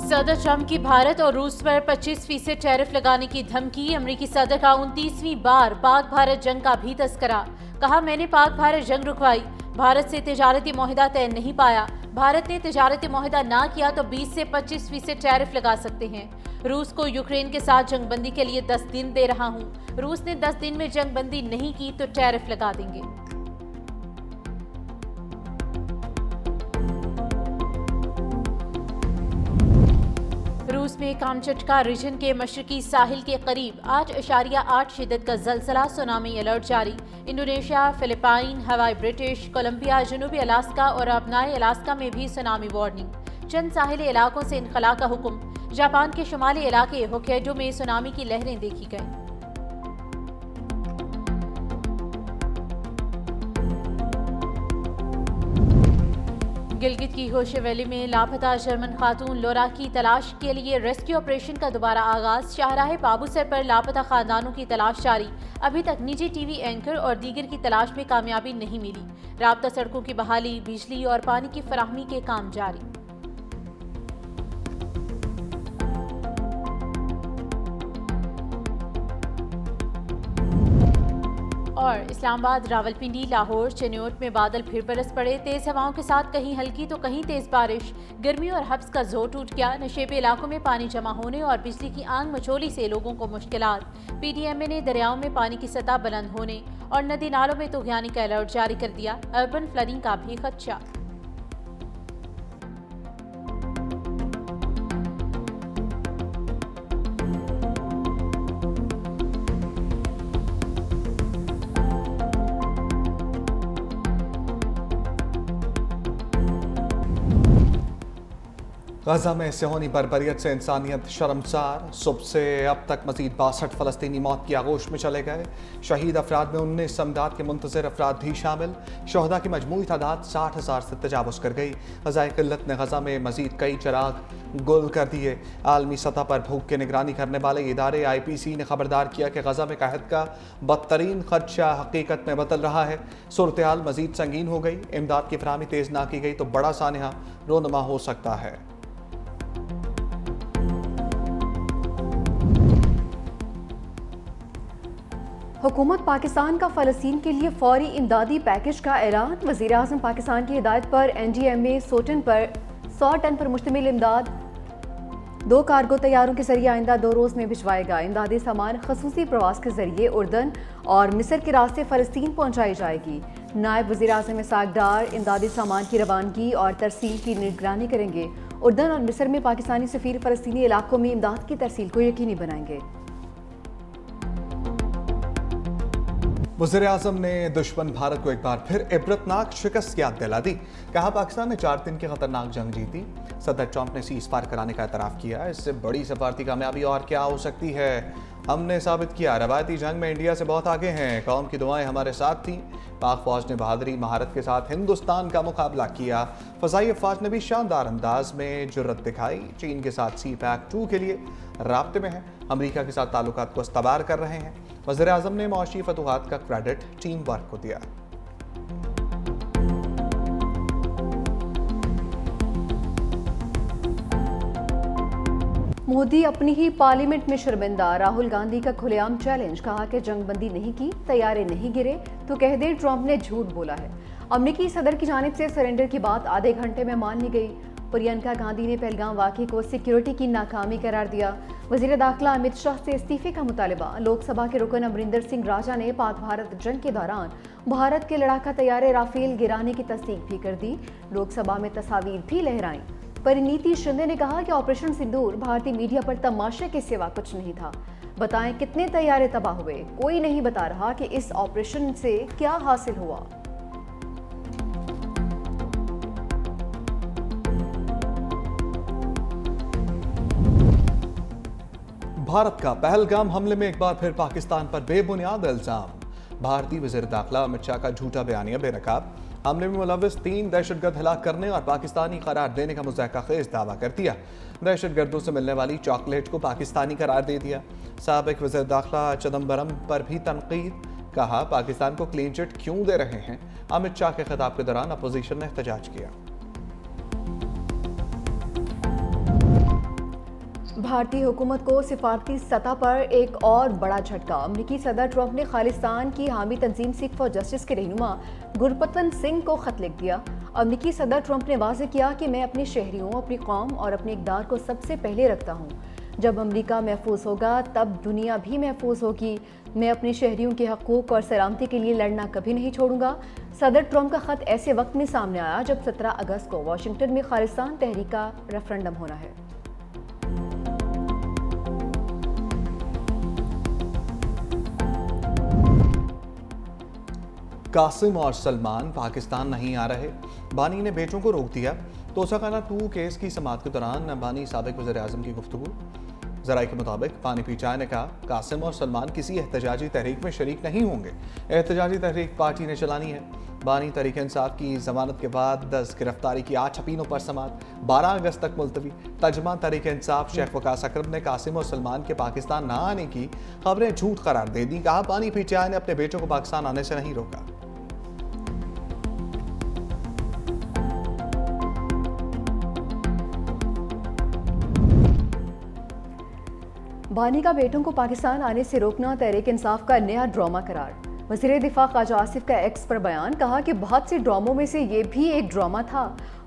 सदर ट्रंप की भारत और रूस पर 25% टैरिफ लगाने की धमकी। अमेरिकी सदर का 29वीं बार पाक भारत जंग का भी तस्करा। कहा, मैंने पाक भारत जंग रुकवाई, भारत से तिजारती मुआहदा तय नहीं पाया। भारत ने तिजारती मुआहदा ना किया तो 20 से 25% टैरिफ लगा सकते हैं। रूस को यूक्रेन के साथ जंगबंदी के लिए 10 दिन दे रहा हूं। रूस ने 10 दिन में जंगबंदी नहीं की तो टैरिफ लगा देंगे। रूस में कामचटका रीजन के मशरकी साहिल के करीब 8.8 शिद्दत का जलजला, सुनामी अलर्ट जारी। इंडोनेशिया, फिलिपाइन, हवाई ब्रिटिश, कोलंबिया, जनूबी अलास्का और अपनाए अलास्का में भी सुनामी वार्निंग। चंद साहिली इलाकों से इनखला का हुक्म। जापान के शुमाली इलाके होक्काइडो में सुनामी की लहरें देखी गईं। गिलगित की होशे वैली में लापता जर्मन खातून लोरा की तलाश के लिए रेस्क्यू ऑपरेशन का दोबारा आगाज। शाहराहे बाबूसर पर लापता खानदानों की तलाश जारी। अभी तक निजी टीवी एंकर और दीगर की तलाश में कामयाबी नहीं मिली। राब्ता सड़कों की बहाली, बिजली और पानी की फराहमी के काम जारी। और इस्लामाबाद, रावलपिंडी, लाहौर, चनियोट में बादल फिर बरस पड़े। तेज हवाओं के साथ कहीं हल्की तो कहीं तेज बारिश। गर्मी और हब्स का जोर टूट गया। नशेबे इलाकों में पानी जमा होने और बिजली की आंग मचोली से लोगों को मुश्किलात। पीडीएमए ने दरियाओं में पानी की सतह बुलंद होने और नदी नालों में तूफ़ानी का अलर्ट जारी कर दिया। अर्बन फ्लडिंग का भी खदशा। गजा में सेहोनी बर्बरियत से इंसानियत शर्मसार। सुबह से अब तक मजीद 62 फ़लस्तीनी मौत की आगोश में चले गए। शहीद अफराद में 19 अमदाद के मुंतज़िर अफराद भी शामिल। शहदा की मजमूई तादाद 60,000 से तजावुज़ कर गई। ग़ज़ाए क़िल्लत ने गजा में मजीद कई चराग गुल कर दिए। आलमी सतह पर भूख की निगरानी करने वाले इदारे IPC ने खबरदार किया कि गजा में कहत का बदतरीन खदशा हकीकत में बदल रहा है। सूरत हाल मजीद संगीन हो गई। इमदाद की फराहमी तेज़ ना की गई तो बड़ा सानहा रोनुमा हो सकता है। हुकूमत पाकिस्तान का फ़लस्तीन के लिए फौरी इमदादी पैकेज का ऐलान। वज़ीर आज़म पाकिस्तान की हिदायत पर NDMA 100 टन पर मुश्तमिल इमदाद 2 कार्गो तैयारों के जरिए आइंदा 2 रोज़ में भिजवाएगा। इमदादी सामान खसूसी प्रवास के जरिए उर्दन और मिस्र के रास्ते फ़लस्तीन पहुँचाई जाएगी। नायब वज़ीर आज़म इसहाक़ डार इमदादी सामान की रवानगी और तरसील की निगरानी करेंगे। उर्दन और मिस्र में पाकिस्तानी सफ़ीर फ़लस्तीनी इलाकों में इमदाद की तरसील को यकीनी बनाएंगे। वज़ीर आज़म ने दुश्मन भारत को एक बार फिर इबरतनाक शिकस्त याद दिला दी। कहा, पाकिस्तान ने 4 दिन की खतरनाक जंग जीती। सदर ट्रंप ने सीज़ फायर कराने का एतराफ़ किया। इससे बड़ी सफारती कामयाबी और क्या हो सकती है। हमने साबित किया रवायती जंग में इंडिया से बहुत आगे हैं। कौम की दुआएं हमारे साथ थीं। पाक फौज ने बहादुरी महारत के साथ हिंदुस्तान का मुकाबला किया। फ़ज़ाई अफ़वाज ने भी शानदार अंदाज में जुर्रत दिखाई। चीन के साथ CPAC-2 के लिए राब्ते में है। अमरीका के साथ ताल्लुकात को इस्तबार कर रहे हैं। वज़ीर आज़म ने मौशी फतूहात का क्रेडिट टीम वर्क को दिया। मोदी अपनी ही पार्लियामेंट में शर्मिंदा। राहुल गांधी का खुलेआम चैलेंज। कहा कि जंगबंदी नहीं की, तैयारे नहीं गिरे तो कह दे ट्रंप ने झूठ बोला है। अमरीकी सदर की जानिब से सरेंडर की बात आधे घंटे में मान ली गई। प्रियंका गांधी ने पहलगाम वाक़े को सिक्योरिटी की नाकामी करार दिया। वज़ीर दाखिला अमित शाह से इस्तीफे का मुतालबा। लोकसभा के रुकन अमरिंदर सिंह राजा ने पाक भारत जंग के दौरान भारत के लड़ाका तैयारे राफेल गिराने की तस्दीक भी कर दी। लोकसभा में तस्वीर भी लहराई। परिणीति शिंदे ने कहा कि ऑपरेशन सिंदूर भारतीय मीडिया पर तमाशे के सिवा कुछ नहीं था। बताएं कितने तैयारे तबाह हुए। कोई नहीं बता रहा कि इस ऑपरेशन से क्या हासिल हुआ। भारत का पहलगाम हमले में एक बार फिर पाकिस्तान पर बेबुनियाद इल्जाम। भारतीय वज़ीर दाखिला अमित शाह का झूठा बयानिया बेनकाब। हमले में मुलविस 3 दहशतगर्द हलाक करने और पाकिस्तानी करार देने का मुज़ाहिरा-खेज़ दावा कर दिया। दहशतगर्दों से मिलने वाली चॉकलेट को पाकिस्तानी करार दे दिया। साबिक वज़ीर दाखिला चिदम्बरम पर भी तनकीद। कहा, पाकिस्तान को क्लीन चिट क्यों दे रहे हैं। अमित शाह के खिताब के दौरान अपोजिशन ने एहतजाज किया। भारतीय हुकूमत को सिफारती सतह पर एक और बड़ा झटका। अमरीकी सदर ट्रंप ने खालिस्तान की हामी तंजीम सिख फॉर जस्टिस के रहनुमा गुरपतन सिंह को खत लिख दिया। अमरीकी सदर ट्रंप ने वाज़ेह किया कि मैं अपने शहरियों, अपनी कौम और अपने इक़दार को सबसे पहले रखता हूँ। जब अमरीका महफूज होगा तब दुनिया भी महफूज होगी। मैं अपने शहरियों के हकूक़ और सलामती के लिए लड़ना कभी नहीं छोड़ूंगा। सदर ट्रंप का खत ऐसे वक्त में सामने आया जब 17 अगस्त को वाशिंगटन में खालिस्तान तहरीक का रेफरेंडम होना है। कासिम और सलमान पाकिस्तान नहीं आ रहे, बानी ने बेटों को रोक दिया। तोसाखाना 2 केस की समाअत के दौरान बानी साबिक वज़ीर-ए-आज़म की गुफ्तगू। ज़राए के मुताबिक बानी पीचाई ने कहा कासिम और सलमान किसी एहतजाजी तहरीक में शरीक नहीं होंगे। एहतजाजी तहरीक पार्टी ने चलानी है। बानी तहरीक इंसाफ की जमानत के बाद 10 गिरफ्तारी की 8 अपीलों पर समाअत 12 अगस्त तक मुलतवी। तर्जुमा तहरीक इंसाफ शेख वकास अकरम ने कासिम और सलमान के पाकिस्तान न आने की खबरें झूठ करार दे दी। कहा बानी पीचाई ने अपने बेटों को पाकिस्तान आने से नहीं रोका। बानी का बेटों को पाकिस्तान आने से रोकना तहरीक इंसाफ का नया ड्रामा करार। वज़ीर दिफा ख्वाजा आसिफ का एक्स पर बयान। कहा कि बहुत से ड्रामों में से ये भी एक ड्रामा था।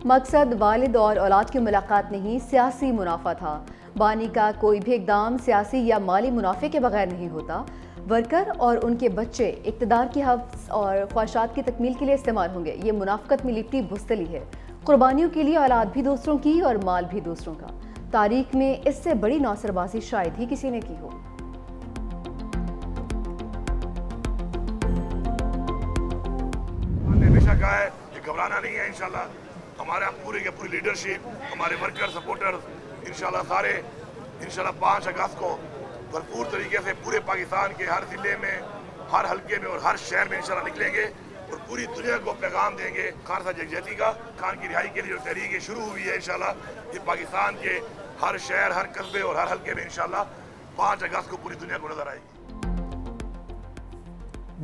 मकसद वालिद और औलाद की मुलाकात नहीं, सियासी मुनाफा था। बानी का कोई भी इक़दाम सियासी या माली मुनाफे के बगैर नहीं होता। वर्कर और उनके बच्चे इक़्तिदार की हव्स और ख्वाहिशात की तकमील के लिए इस्तेमाल होंगे। ये मुनाफ़क़त में लिपटी बुस्तली है। कुर्बानियों के लिए औलाद भी दूसरों की और माल भी दूसरों का। तारीख में इससे बड़ी नौसरबाजी शायद ही किसी ने की हो। हमने हमेशा कहा है कि घबराना नहीं है। इंशाल्लाह हमारा पूरी की पूरी लीडरशिप, हमारे वर्कर सपोर्टर्स इंशाल्लाह सारे 5 अगस्त को भरपूर तरीके से पूरे पाकिस्तान के हर जिले में, हर हल्के में और हर शहर में इंशाल्लाह निकलेंगे और पूरी दुनिया को पैगाम देंगे खान साहब यकजहती का। खान की रिहाई के लिए जो तहरीक शुरू हुई है इंशाल्लाह ये पाकिस्तान के हर शहर, हर कस्बे और हर हल्के में इंशाल्लाह 5 अगस्त को पूरी दुनिया को नजर आएगी।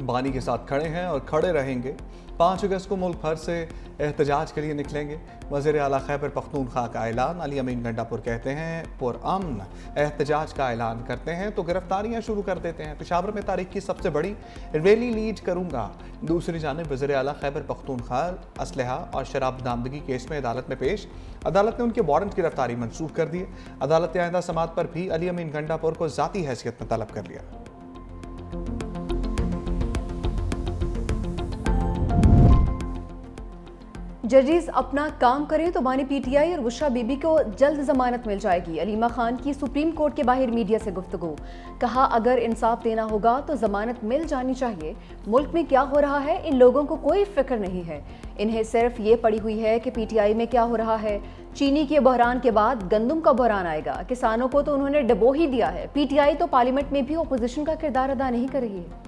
बानी के साथ खड़े हैं और खड़े रहेंगे। 5 अगस्त को मुल्क भर से एहतजाज के लिए निकलेंगे। वज़ीर आला खैबर पख्तूनख्वा का ऐलान। अली अमीन गंडापुर कहते हैं पुरअमन एहतजाज का ऐलान करते हैं तो गिरफ्तारियां शुरू कर देते हैं। पेशावर में तारीख की सबसे बड़ी रैली लीड करूंगा। दूसरी जानिब वज़ीर आला खैबर पख्तूनख्वा असलहा और शराब बरामदगी केस में अदालत में पेश। अदालत ने उनके वारंट की गिरफ्तारी मंसूख कर दी। अदालत ने आइंदा समाअत पर भी अली अमीन गंडापुर को ज़ाती हैसियत में तलब कर लिया। जजेस अपना काम करें तो बानी पीटीआई और बुशरा बीबी को जल्द जमानत मिल जाएगी। अलीमा खान की सुप्रीम कोर्ट के बाहर मीडिया से गुफ्तगू। कहा अगर इंसाफ देना होगा तो जमानत मिल जानी चाहिए। मुल्क में क्या हो रहा है इन लोगों को कोई फिक्र नहीं है। इन्हें सिर्फ ये पड़ी हुई है कि पीटीआई में क्या हो रहा है। चीनी के बहरान के बाद गंदम का बहरान आएगा। किसानों को तो उन्होंने डबो ही दिया है। पीटीआई तो पार्लियामेंट में भी अपोजिशन का किरदार अदा नहीं कर रही है।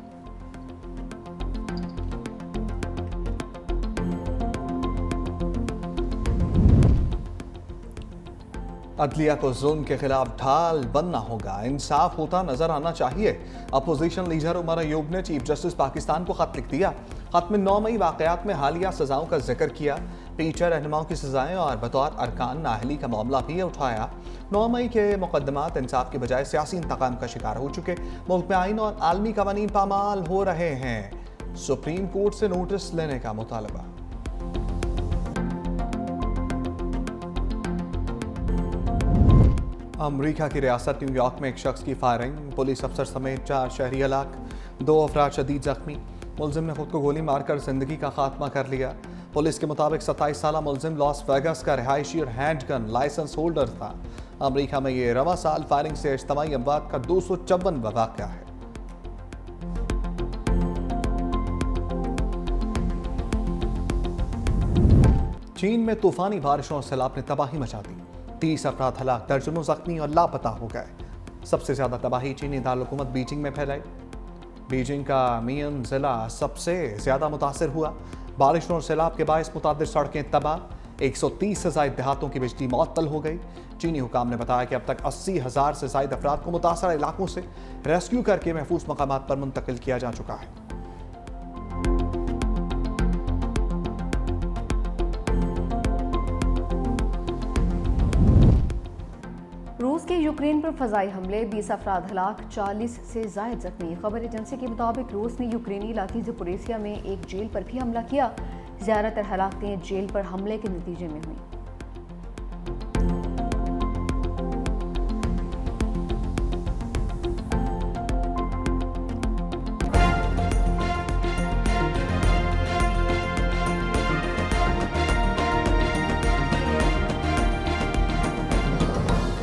अदलिया को जुल्म के खिलाफ ढाल बनना होगा। इंसाफ होता नजर आना चाहिए। अपोजिशन लीडर उमर अयूब ने चीफ जस्टिस पाकिस्तान को खत लिख दिया। खत में 9 मई वाकयात में हालिया सजाओं का जिक्र किया। टीचर रहनुमाओं की सजाएं और बतौर अरकान नाअहली का मामला भी उठाया। 9 मई के मुकदमात इंसाफ के बजाय सियासी इंतकाम का शिकार हो चुके। मुल्क में आइन और आलमी कवानीन पामाल हो रहे हैं। सुप्रीम कोर्ट से नोटिस लेने का मुतालबा। अमरीका की रियासत न्यूयॉर्क में एक शख्स की फायरिंग। पुलिस अफसर समेत 4 शहरी हलाक, 2 अफराद शदीद जख्मी। मुलजिम ने खुद को गोली मारकर जिंदगी का खात्मा कर लिया। पुलिस के मुताबिक 27 साला मुलजिम लॉस वेगास का रिहायशी और हैंडगन लाइसेंस होल्डर था। अमरीका में ये रवा साल फायरिंग से इज्तमाई अमवात का 254वां वाक़या है। चीन में तूफानी बारिशों और सैलाब ने तबाही मचा दी। 30 अफराद हलाक, दर्जनों जख्मी और लापता हो गए। सबसे ज्यादा तबाही चीनी दारकूमत बीजिंग में फैलाई। बीजिंग का मियन जिला सबसे ज्यादा मुतासर हुआ। बारिशों और सैलाब के बायस मुतादिर सड़कें तबाह। 130 से ज्यादा देहातों की बिजली मअतल हो गई। चीनी हुकाम ने बताया कि अब तक 80,000 से ज्यादा अफराद को मुतासर इलाकों से रेस्क्यू करके महफूज मकामात पर मुंतकिल किया जा चुका है। रूस के यूक्रेन पर फजाई हमले, 20 अफराद हलाक, 40 से जायद जख्मी। खबर एजेंसी के मुताबिक रूस ने यूक्रेनी इलाके ज़पोरिजिया में एक जेल पर भी हमला किया। ज़्यादातर हलाकतें जेल पर हमले के नतीजे में हुई।